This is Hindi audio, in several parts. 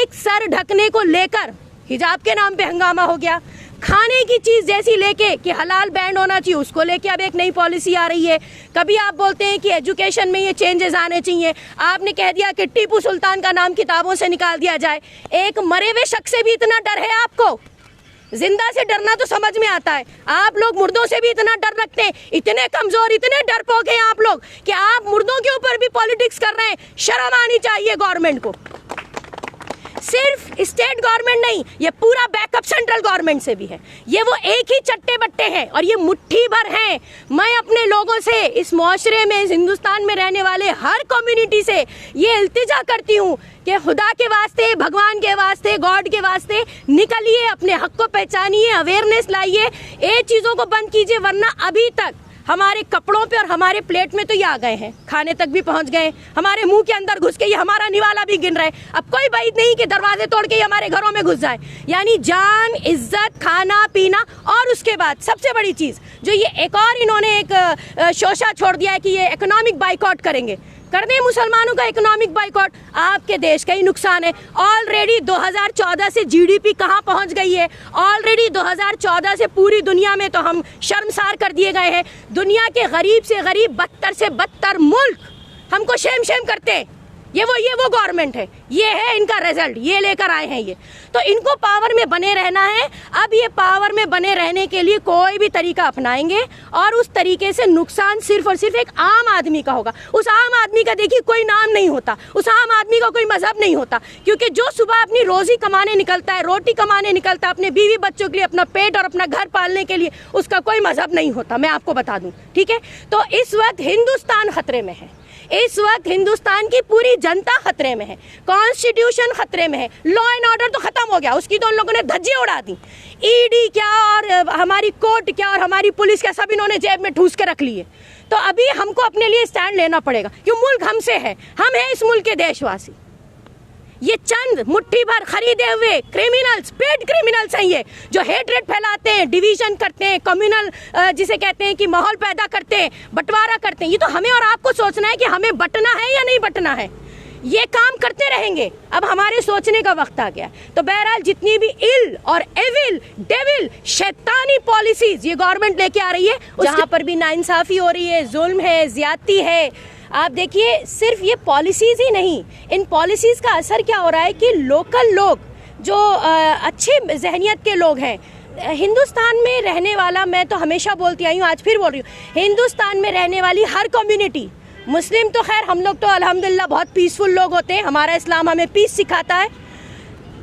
एक सर ढकने को लेकर हिजाब के नाम पे हंगामा हो गया, खाने की चीज जैसी लेके कि हलाल बैंड होना चाहिए उसको लेके अब एक नई पॉलिसी आ रही है। कभी आप बोलते हैं कि एजुकेशन में ये चेंजेस आने चाहिए, आपने कह दिया कि टीपू सुल्तान का नाम किताबों से निकाल दिया जाए। एक मरे हुए शख्स से भी इतना डर है आपको? जिंदा से डरना तो समझ में आता है, आप लोग मुर्दों से भी इतना डर रखते हैं। इतने कमजोर, इतने डरपोक हैं आप लोग कि आप मुर्दों के ऊपर भी पॉलिटिक्स कर रहे हैं। शर्म आनी चाहिए गवर्नमेंट को। सिर्फ स्टेट गवर्नमेंट नहीं, ये पूरा बैकअप सेंट्रल गवर्नमेंट से भी है। ये वो एक ही चट्टे बट्टे हैं और ये मुट्ठी भर हैं। मैं अपने लोगों से, इस मुआशरे में, इस हिंदुस्तान में रहने वाले हर कम्युनिटी से ये इल्तिजा करती हूँ कि खुदा के वास्ते, भगवान के वास्ते, गॉड के वास्ते निकलिए, अपने हक को पहचानिए, अवेयरनेस लाइए, ये चीज़ों को बंद कीजिए। वरना अभी तक हमारे कपड़ों पे और हमारे प्लेट में तो ये आ गए हैं, खाने तक भी पहुंच गए, हमारे मुंह के अंदर घुस के ये हमारा निवाला भी गिन रहे। अब कोई बात नहीं कि दरवाजे तोड़ के ये हमारे घरों में घुस जाए। यानी जान, इज्जत, खाना पीना। और उसके बाद सबसे बड़ी चीज़ जो ये एक और इन्होंने एक शोशा छोड़ दिया है कि ये इकोनॉमिक बाइकआउट करेंगे। कर दें मुसलमानों का इकोनॉमिक बाइकआउट, आपके देश का ही नुकसान है। ऑलरेडी 2014 से जीडीपी कहाँ पहुँच गई है? ऑलरेडी 2014 से पूरी दुनिया में तो हम शर्मसार कर दिए गए हैं। दुनिया के गरीब से गरीब, बदतर से बदतर मुल्क हमको शेम शेम करते हैं। ये वो गवर्नमेंट है, ये है इनका रिजल्ट, ये लेकर आए हैं ये। तो इनको पावर में बने रहना है। अब ये पावर में बने रहने के लिए कोई भी तरीका अपनाएंगे और उस तरीके से नुकसान सिर्फ और सिर्फ एक आम आदमी का होगा। उस आम आदमी का देखिए कोई नाम नहीं होता, उस आम आदमी का कोई मजहब नहीं होता, क्योंकि जो सुबह अपनी रोजी कमाने निकलता है, रोटी कमाने निकलता है, अपने बीवी बच्चों के लिए, अपना पेट और अपना घर पालने के लिए, उसका कोई मजहब नहीं होता। मैं आपको बता दूं, ठीक है। तो इस वक्त हिंदुस्तान खतरे में है, इस वक्त हिंदुस्तान की पूरी जनता खतरे में है, कॉन्स्टिट्यूशन खतरे में है, लॉ एंड ऑर्डर तो खत्म हो गया, उसकी तो उन लोगों ने धज्जियां उड़ा दी। ईडी क्या और हमारी कोर्ट क्या और हमारी पुलिस क्या, सब इन्होंने जेब में ठूस के रख लिए। तो अभी हमको अपने लिए स्टैंड लेना पड़ेगा, क्यों? मुल्क हमसे है, हम हैं इस मुल्क के देशवासी। ये चंद मुट्ठी भर खरीदे हुए क्रिमिनल्स, पेड क्रिमिनल्स हैं ये, जो हेटरेट फैलाते हैं, डिवीजन करते हैं, कम्युनल जिसे कहते हैं कि माहौल पैदा करते हैं, बंटवारा करते हैं। ये तो हमें और आपको सोचना है कि हमें बंटना है या नहीं बंटना है। ये काम करते रहेंगे, अब हमारे सोचने का वक्त आ गया। तो बहरहाल जितनी भी इल और एविल, डेविल, शैतानी पॉलिसीज ये गवर्नमेंट लेके आ रही है, जहाँ पर भी नाइंसाफी हो रही है, जुल्म है, ज्यादती है। आप देखिए, सिर्फ ये पॉलिसीज ही नहीं, इन पॉलिसीज का असर क्या हो रहा है कि लोकल लोग जो अच्छे जहनियत के लोग हैं, हिंदुस्तान में रहने वाला, मैं तो हमेशा बोलती आई हूँ, आज फिर बोल रही हूँ, हिंदुस्तान में रहने वाली हर कम्युनिटी, मुस्लिम तो खैर हम लोग तो अल्हम्दुलिल्लाह बहुत पीसफुल लोग होते हैं, हमारा इस्लाम हमें पीस सिखाता है।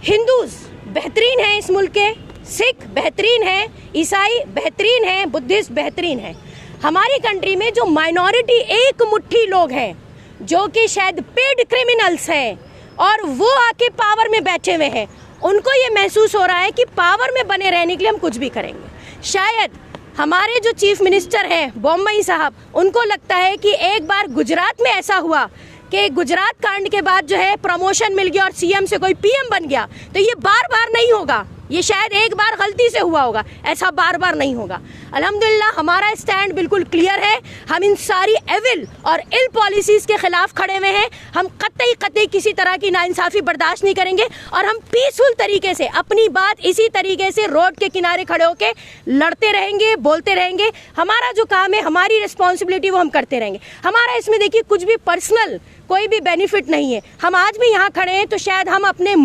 हिंदूज बेहतरीन हैं इस मुल्क के, सिख बेहतरीन हैं, ईसाई बेहतरीन हैं, बुद्धिस्ट बेहतरीन हैं। हमारी कंट्री में जो माइनॉरिटी एक मुट्ठी लोग हैं जो कि शायद पेड क्रिमिनल्स हैं और वो आके पावर में बैठे हुए हैं, उनको ये महसूस हो रहा है कि पावर में बने रहने के लिए हम कुछ भी करेंगे। शायद हमारे जो चीफ मिनिस्टर हैं बॉम्बई साहब, उनको लगता है कि एक बार गुजरात में ऐसा हुआ कि गुजरात कांड के बाद जो है प्रमोशन मिल गया और सीएम से कोई पीएम बन गया, तो ये बार बार नहीं होगा, ये शायद एक बार गलती से हुआ होगा, ऐसा बार बार नहीं होगा। अल्हम्दुलिल्लाह हमारा स्टैंड बिल्कुल क्लियर है, हम इन सारी एविल और इल पॉलिसीज के खिलाफ खड़े हुए हैं। हम कतई किसी तरह की नाइंसाफी बर्दाश्त नहीं करेंगे और हम पीसफुल तरीके से अपनी बात इसी तरीके से रोड के किनारे खड़े होकर लड़ते रहेंगे, बोलते रहेंगे। हमारा जो काम है, हमारी रिस्पॉन्सिबिलिटी, वो हम करते रहेंगे। हमारा इसमें देखिए कुछ भी पर्सनल कोई भी बेनिफिट नहीं है। हम आज भी यहाँ खड़े हैं तो शायद हम अपने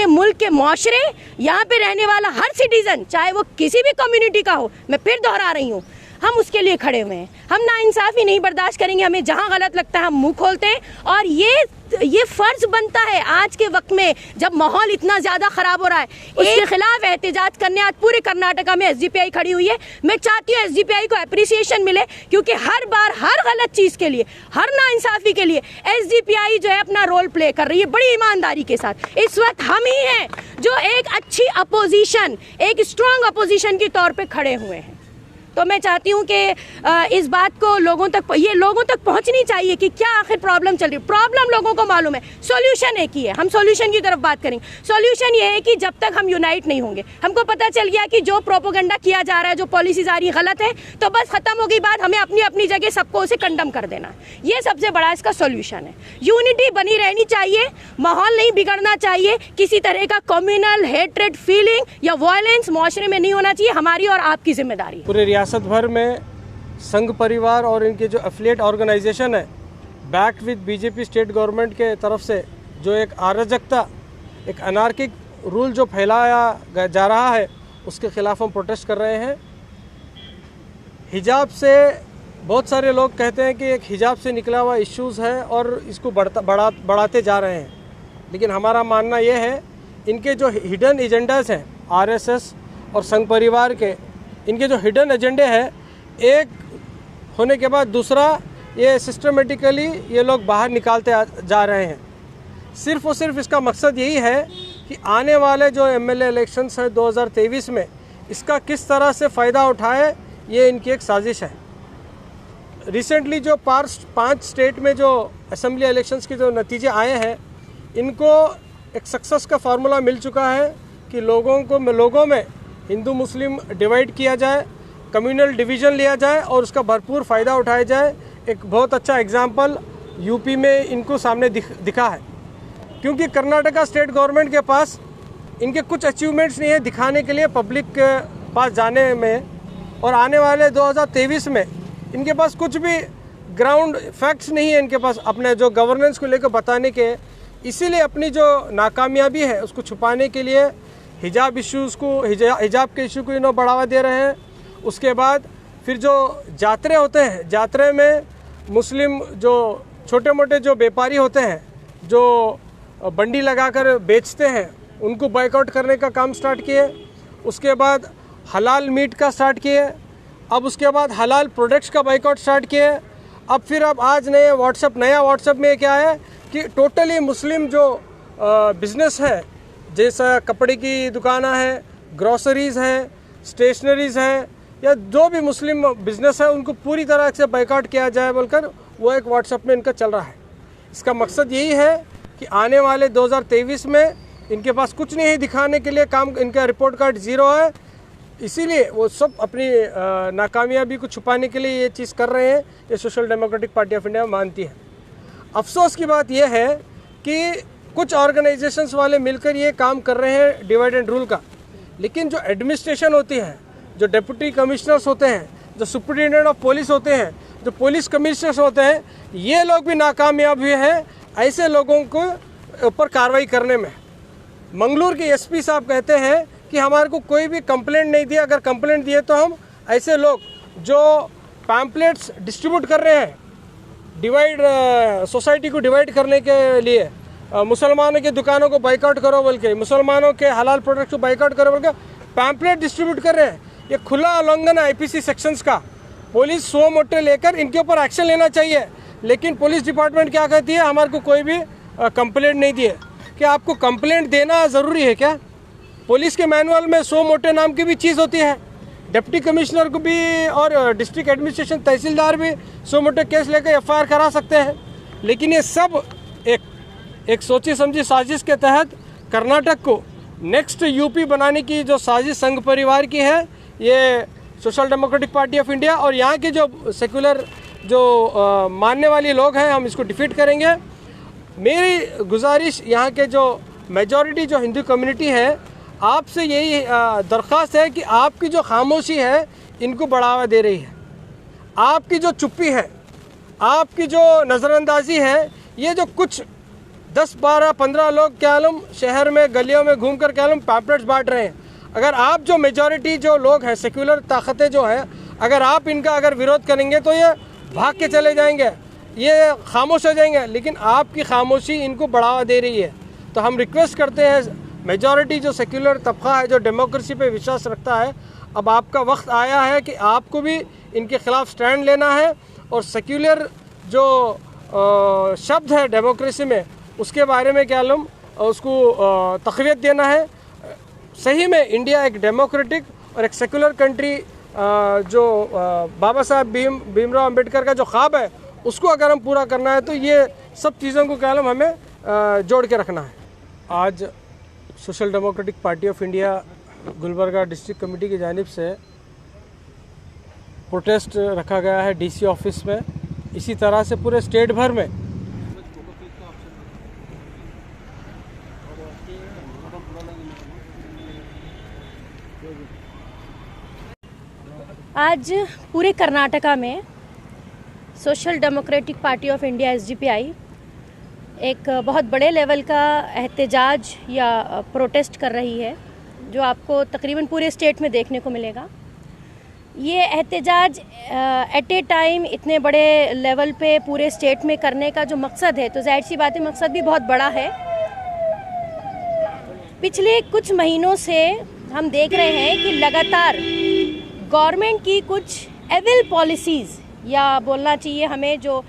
मुल्क के मुआशरे, यहाँ पे रहने वाला हर सिटीजन, चाहे वो किसी भी कम्युनिटी का हो, मैं फिर दोहरा रही हूँ, हम उसके लिए खड़े हुए हैं। हम नाइंसाफी नहीं बर्दाश्त करेंगे, हमें जहाँ गलत लगता है हम मुंह खोलते हैं। और ये फर्ज बनता है आज के वक्त में जब माहौल इतना ज्यादा खराब हो रहा है, उसके खिलाफ एहतजाज करने आज पूरे कर्नाटका में एसडीपीआई खड़ी हुई है। मैं चाहती हूँ एसडीपीआई को अप्रिसिएशन मिले, क्योंकि हर बार हर गलत चीज के लिए, हर नाइंसाफी के लिए एसडीपीआई जो है अपना रोल प्ले कर रही है बड़ी ईमानदारी के साथ। इस वक्त हम ही हैं जो एक अच्छी अपोजिशन, एक स्ट्रॉन्ग अपोजिशन के तौर पर खड़े हुए हैं। तो मैं चाहती हूँ कि इस बात को लोगों तक पहुँचनी चाहिए कि क्या आखिर प्रॉब्लम चल रही है। प्रॉब्लम लोगों को मालूम है, सॉल्यूशन एक ही है। हम सॉल्यूशन की तरफ बात करेंगे। सॉल्यूशन ये है कि जब तक हम यूनाइट नहीं होंगे, हमको पता चल गया कि जो प्रोपोगंडा किया जा रहा है, जो पॉलिसीज आ रही है गलत है, तो बस खत्म हो गई बात। हमें अपनी अपनी जगह सबको उसे कंडम कर देना, ये सबसे बड़ा इसका सॉल्यूशन है। यूनिटी बनी रहनी चाहिए, माहौल नहीं बिगड़ना चाहिए, किसी तरह का कम्युनल हेट्रेड फीलिंग या वायलेंस मुआशरे में नहीं होना चाहिए। हमारी और आपकी जिम्मेदारी। पूरे रियासत भर में संघ परिवार और इनके जो एफिलिएट ऑर्गेनाइजेशन है, back with BJP state government के तरफ से जो एक अराजकता, एक अनार्किक रूल जो फैलाया जा रहा है, उसके खिलाफ हम प्रोटेस्ट कर रहे हैं। हिजाब से बहुत सारे लोग कहते हैं कि एक हिजाब से निकला हुआ इश्यूज़ है और इसको बढ़ाते जा रहे हैं, लेकिन हमारा मानना यह है इनके जो हिडन एजेंडाज हैं आरएसएस और संघ परिवार के, इनके जो हिडन एजेंडे हैं, एक होने के बाद दूसरा ये सिस्टमेटिकली ये लोग बाहर निकालते जा रहे हैं। सिर्फ और सिर्फ इसका मकसद यही है कि आने वाले जो एमएलए इलेक्शंस हैं 2023 में इसका किस तरह से फ़ायदा उठाए, ये इनकी एक साजिश है। रिसेंटली जो 5 स्टेट में जो असेंबली इलेक्शंस के जो नतीजे आए हैं, इनको एक सक्सेस का फार्मूला मिल चुका है कि लोगों में हिंदू मुस्लिम डिवाइड किया जाए, कम्युनल डिवीज़न लिया जाए और उसका भरपूर फ़ायदा उठाया जाए। एक बहुत अच्छा एग्जाम्पल यूपी में इनको सामने दिखा है, क्योंकि कर्नाटका स्टेट गवर्नमेंट के पास इनके कुछ अचीवमेंट्स नहीं है दिखाने के लिए पब्लिक के पास जाने में, और आने वाले 2023 में इनके पास कुछ भी ग्राउंड फैक्ट्स नहीं है इनके पास अपने जो गवर्नेंस को लेकर बताने के। इसीलिए अपनी जो नाकामयाबी है उसको छुपाने के लिए हिजाब के इशू को इन्होंने बढ़ावा दे रहे हैं। उसके बाद फिर जो जात्रे होते हैं, जात्रे में मुस्लिम जो छोटे मोटे जो व्यापारी होते हैं, जो बंडी लगाकर बेचते हैं, उनको बॉयकॉट करने का काम स्टार्ट किए। उसके बाद हलाल मीट का स्टार्ट किए। अब उसके बाद हलाल प्रोडक्ट्स का बॉयकॉट स्टार्ट किए। अब फिर आज नया व्हाट्सएप में क्या है कि टोटली मुस्लिम जो बिज़नेस है, जैसा कपड़े की दुकानें हैं, ग्रोसरीज़ हैं, स्टेशनरीज़ हैं, या जो भी मुस्लिम बिज़नेस है उनको पूरी तरह से बाइकआउट किया जाए बोलकर वो एक व्हाट्सएप में इनका चल रहा है। इसका मकसद यही है कि आने वाले 2023 में इनके पास कुछ नहीं है दिखाने के लिए, काम इनका रिपोर्ट कार्ड ज़ीरो है। इसीलिए वो सब अपनी नाकामयाबी को छुपाने के लिए ये चीज़ कर रहे हैं। ये social democratic party of India मानती है। अफसोस की बात यह है कि कुछ ऑर्गेनाइजेशंस वाले मिलकर ये काम कर रहे हैं डिवाइड एंड रूल का, लेकिन जो एडमिनिस्ट्रेशन होती है, जो डिप्टी कमिश्नर्स होते हैं, जो सुप्रिटेंडेंट ऑफ पुलिस होते हैं, जो पुलिस कमिश्नर्स होते हैं, ये लोग भी नाकामयाब हुए हैं ऐसे लोगों को ऊपर कार्रवाई करने में। मंगलूर के एसपी साहब कहते हैं कि हमारे को कोई भी कंप्लेंट नहीं दिया, अगर कंप्लेंट दिए तो हम ऐसे लोग जो पैम्पलेट्स डिस्ट्रीब्यूट कर रहे हैं सोसाइटी को डिवाइड करने के लिए, मुसलमानों की दुकानों को बाइकआउट करो बोल के, मुसलमानों के हलाल प्रोडक्ट्स को बाइकआउट करो बोल के पैम्पलेट डिस्ट्रीब्यूट कर रहे हैं। ये खुला उल्लंघन है आईपीसी सेक्शंस का। पुलिस सो मोटे लेकर इनके ऊपर एक्शन लेना चाहिए, लेकिन पुलिस डिपार्टमेंट क्या कहती है, हमारे को कोई भी कंप्लेंट नहीं दिए। क्या आपको कंप्लेंट देना ज़रूरी है क्या? पुलिस के मैनुअल में सो मोटे नाम की भी चीज़ होती है। डिप्टी कमिश्नर को भी और डिस्ट्रिक्ट एडमिनिस्ट्रेशन तहसीलदार भी सो मोटे केस लेकर एफआईआर करा सकते हैं। लेकिन ये सब एक सोची समझी साजिश के तहत कर्नाटक को नेक्स्ट यूपी बनाने की जो साजिश संघ परिवार की है, ये social democratic party of India और यहाँ के जो सेकुलर जो मानने वाले लोग हैं, हम इसको डिफीट करेंगे। मेरी गुजारिश यहाँ के जो मेजॉरिटी जो हिंदू कम्युनिटी है, आपसे यही दरख्वास्त है कि आपकी जो खामोशी है इनको बढ़ावा दे रही है, आपकी जो चुप्पी है, आपकी जो नज़रअंदाजी है, ये जो कुछ 10, 12, 15 लोग क्या आलम शहर में गलियों में घूमकर क्या आलम पैम्पलेट्स बांट रहे हैं। अगर आप जो मेजॉरिटी जो लोग हैं, सेक्युलर ताकतें जो है, अगर आप इनका अगर विरोध करेंगे तो ये भाग के चले जाएंगे, ये खामोश हो जाएंगे। लेकिन आपकी खामोशी इनको बढ़ावा दे रही है। तो हम रिक्वेस्ट करते हैं, मेजॉरिटी जो सेक्युलर तबका है, जो डेमोक्रेसी पे विश्वास रखता है, अब आपका वक्त आया है कि आपको भी इनके खिलाफ स्टैंड लेना है और सेक्युलर जो शब्द है डेमोक्रेसी में, उसके बारे में क्या लम उसको तक़वियत देना है। सही में इंडिया एक डेमोक्रेटिक और एक सेकुलर कंट्री जो बाबा साहब भीमराव अंबेडकर का जो ख्वाब है उसको अगर हम पूरा करना है तो ये सब चीज़ों को क्या हमें जोड़ के रखना है। आज social democratic party of India Gulbarga district committee की जानिब से प्रोटेस्ट रखा गया है डीसी ऑफिस में। इसी तरह से पूरे स्टेट भर में आज पूरे कर्नाटका में social democratic party of India SDPI एक बहुत बड़े लेवल का एहतजाज या प्रोटेस्ट कर रही है, जो आपको तकरीबन पूरे स्टेट में देखने को मिलेगा। ये एहतजाज एट ए टाइम इतने बड़े लेवल पे पूरे स्टेट में करने का जो मकसद है, तो जाहिर सी बात है मकसद भी बहुत बड़ा है। पिछले कुछ महीनों से हम देख रहे हैं कि लगातार गवर्नमेंट की कुछ एविल पॉलिसीज़, या बोलना चाहिए हमें, जो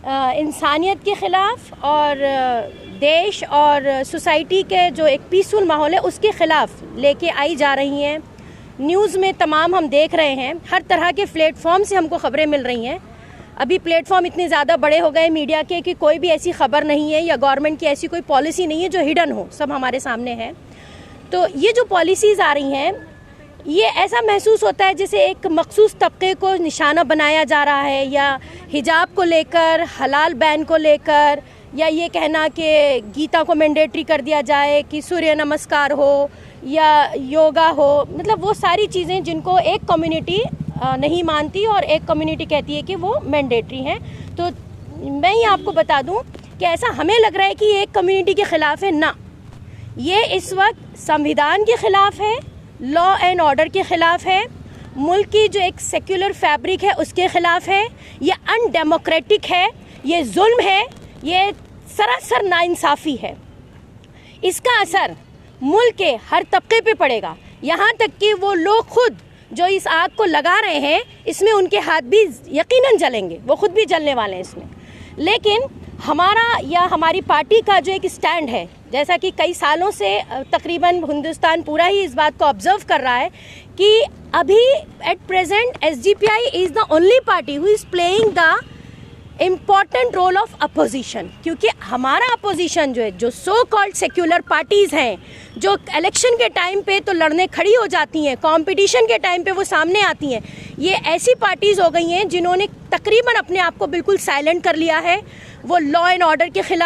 इंसानियत के ख़िलाफ़ और देश और सोसाइटी के जो एक पीसफुल माहौल है उसके ख़िलाफ़ लेके आई जा रही हैं। न्यूज़ में तमाम हम देख रहे हैं, हर तरह के प्लेटफॉर्म से हमको ख़बरें मिल रही हैं। अभी प्लेटफॉर्म इतने ज़्यादा बड़े हो गए मीडिया के कि कोई भी ऐसी ख़बर नहीं है या गवर्नमेंट की ऐसी कोई पॉलिसी नहीं है जो हिडन हो, सब हमारे सामने है। तो ये जो पॉलिसीज़ आ रही हैं, ये ऐसा महसूस होता है जैसे एक मखसूस तबके को निशाना बनाया जा रहा है, या हिजाब को लेकर, हलाल बैन को लेकर, या ये कहना कि गीता को मैंडेटरी कर दिया जाए, कि सूर्य नमस्कार हो या योगा हो। मतलब वो सारी चीज़ें जिनको एक कम्युनिटी नहीं मानती और एक कम्युनिटी कहती है कि वो मैंडेटरी हैं। तो मैं ही आपको बता दूं कि ऐसा हमें लग रहा है कि ये एक कम्युनिटी के ख़िलाफ़ है। ना, ये इस वक्त संविधान के ख़िलाफ़ है, लॉ एंड ऑर्डर के ख़िलाफ़ है, मुल्क की जो एक सेक्युलर फैब्रिक है उसके ख़िलाफ़ है, ये अनडेमोक्रेटिक है, ये जुल्म है, ये सरासर नाइंसाफ़ी है। इसका असर मुल्क के हर तबके पे पड़ेगा, यहाँ तक कि वो लोग खुद जो इस आग को लगा रहे हैं इसमें उनके हाथ भी यकीनन जलेंगे, वो खुद भी जलने वाले हैं इसमें। लेकिन हमारा या हमारी पार्टी का जो एक स्टैंड है, जैसा कि कई सालों से तकरीबन हिंदुस्तान पूरा ही इस बात को ऑब्जर्व कर रहा है कि अभी at present SDPI is the only party who is playing the important role of opposition. क्योंकि हमारा अपोजिशन जो है, जो सो कॉल्ड सेक्युलर पार्टीज़ हैं, जो इलेक्शन के टाइम पे तो लड़ने खड़ी हो जाती हैं, कंपटीशन के टाइम पे वो सामने आती हैं, ये ऐसी पार्टीज़ हो गई हैं जिन्होंने तकरीबन अपने आप को बिल्कुल साइलेंट कर लिया है। वो लॉ एंड ऑर्डर के खिलाफ